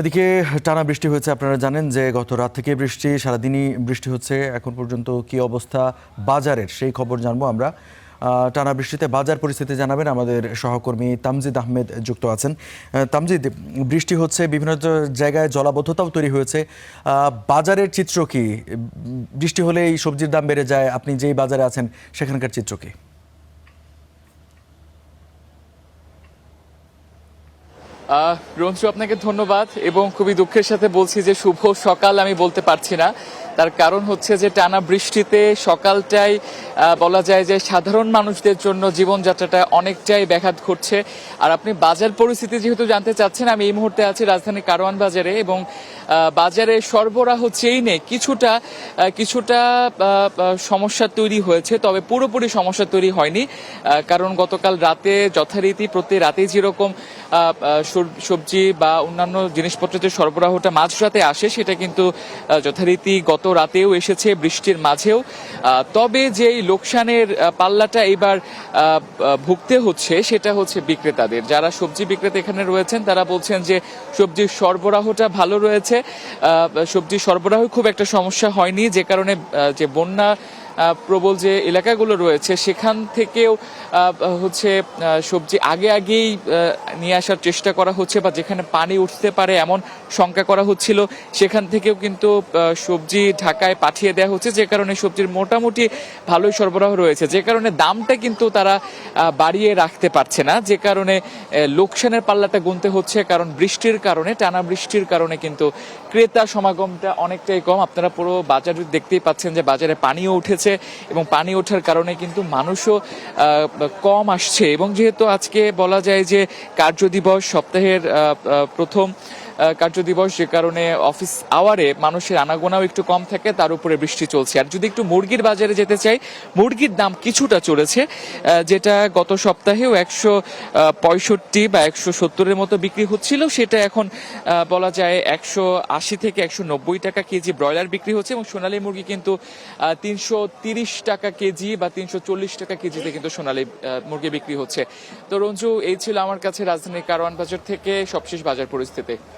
এদিকে টানা বৃষ্টি হয়েছে। আপনারা জানেন যে গত রাত থেকে বৃষ্টি, সারাদিনই বৃষ্টি হচ্ছে। এখন পর্যন্ত কি অবস্থা বাজারের, সেই খবর জানবো আমরা। টানা বৃষ্টিতে বাজার পরিস্থিতি জানাবেন আমাদের সহকর্মী তামজিদ আহমেদ যুক্ত আছেন। তামজিদ, বৃষ্টি হচ্ছে, বিভিন্ন জায়গায় জলাবদ্ধতাও তৈরি হয়েছে। বাজারের চিত্র কি? বৃষ্টি হলে এই সবজির দাম বেড়ে যায়, আপনি যেই বাজারে আছেন সেখানকার চিত্র কি? রঞ্জু, আপনাকে ধন্যবাদ এবং খুবই দুঃখের সাথে বলছি যে শুভ সকাল আমি বলতে পারছি না। তার কারণ হচ্ছে যে টানা বৃষ্টিতে সকালটাই বলা যায় যে সাধারণ মানুষদের জন্য জীবনযাত্রাটা অনেকটাই ব্যাঘাত ঘটছে। আর আপনি বাজার পরিস্থিতি যেহেতু জানতে চাচ্ছেন, আমি এই মুহূর্তে আছি রাজধানীর কারওয়ান বাজারে এবং বাজারে সরবরাহ চেই নেই কিছুটা সমস্যা তৈরি হয়েছে, তবে পুরোপুরি সমস্যা তৈরি হয়নি। কারণ গতকাল রাতে যথারীতি প্রতি রাতেই যেরকম সবজি বা অন্যান্য জিনিসপত্রের যে সরবরাহটা মাঝরাতে আসে, সেটা কিন্তু যথারীতি গত রাতেও এসেছে বৃষ্টির মাঝেও। তবে যেই লোকসানের পাল্লাটা এবার ভুগতে হচ্ছে সেটা হচ্ছে বিক্রেতাদের। যারা সবজি বিক্রেতা এখানে রয়েছেন তারা বলছেন যে সবজির সরবরাহটা ভালো রয়েছে, সবজির সরবরাহ খুব একটা সমস্যা হয়নি, যে কারণে যে বন্যা প্রবল যে এলাকাগুলো রয়েছে সেখান থেকেও হচ্ছে সবজি আগেই নিয়ে আসার চেষ্টা করা হচ্ছে, বা যেখানে পানি উঠতে পারে এমন শঙ্কা করা হচ্ছিল সেখান থেকেও কিন্তু সবজি ঢাকায় পাঠিয়ে দেওয়া হচ্ছে, যে কারণে সবজির মোটামুটি ভালোই সরবরাহ রয়েছে, যে কারণে দামটা কিন্তু তারা বাড়িয়ে রাখতে পারছে না, যে কারণে লোকসানের পাল্লাটা গুনতে হচ্ছে। কারণ বৃষ্টির কারণে, টানা বৃষ্টির কারণে কিন্তু ক্রেতা সমাগমটা অনেকটাই কম। আপনারা পুরো বাজার দেখতেই পাচ্ছেন যে বাজারে পানিও উঠেছে এবং পানি ওঠার কারণে কিন্তু মানুষও কম আসছে। এবং যেহেতু আজকে বলা যায় যে কার্যদিবস, সপ্তাহের প্রথম কার্যদিবস, যে কারণে অফিস আওয়ারে মানুষের আনাগোনাও একটু কম থাকে, তার উপরে বৃষ্টি চলছে। আর যদি একটু মুরগির বাজারে যেতে চাই, মুরগির দাম কিছুটা চলেছে, যেটা গত সপ্তাহেও 165 বা 170-এর মতো বিক্রি হচ্ছিল, সেটা এখন বলা যায় 180 থেকে 190 টাকা কেজি ব্রয়লার বিক্রি হচ্ছে। এবং সোনালী মুরগি কিন্তু 330 টাকা কেজি বা 340 টাকা কেজিতে কিন্তু সোনালী মুরগি বিক্রি হচ্ছে। তো রঞ্জু, এই ছিল আমার কাছে রাজধানীর কারওয়ান বাজার থেকে সবশেষ বাজার পরিস্থিতি।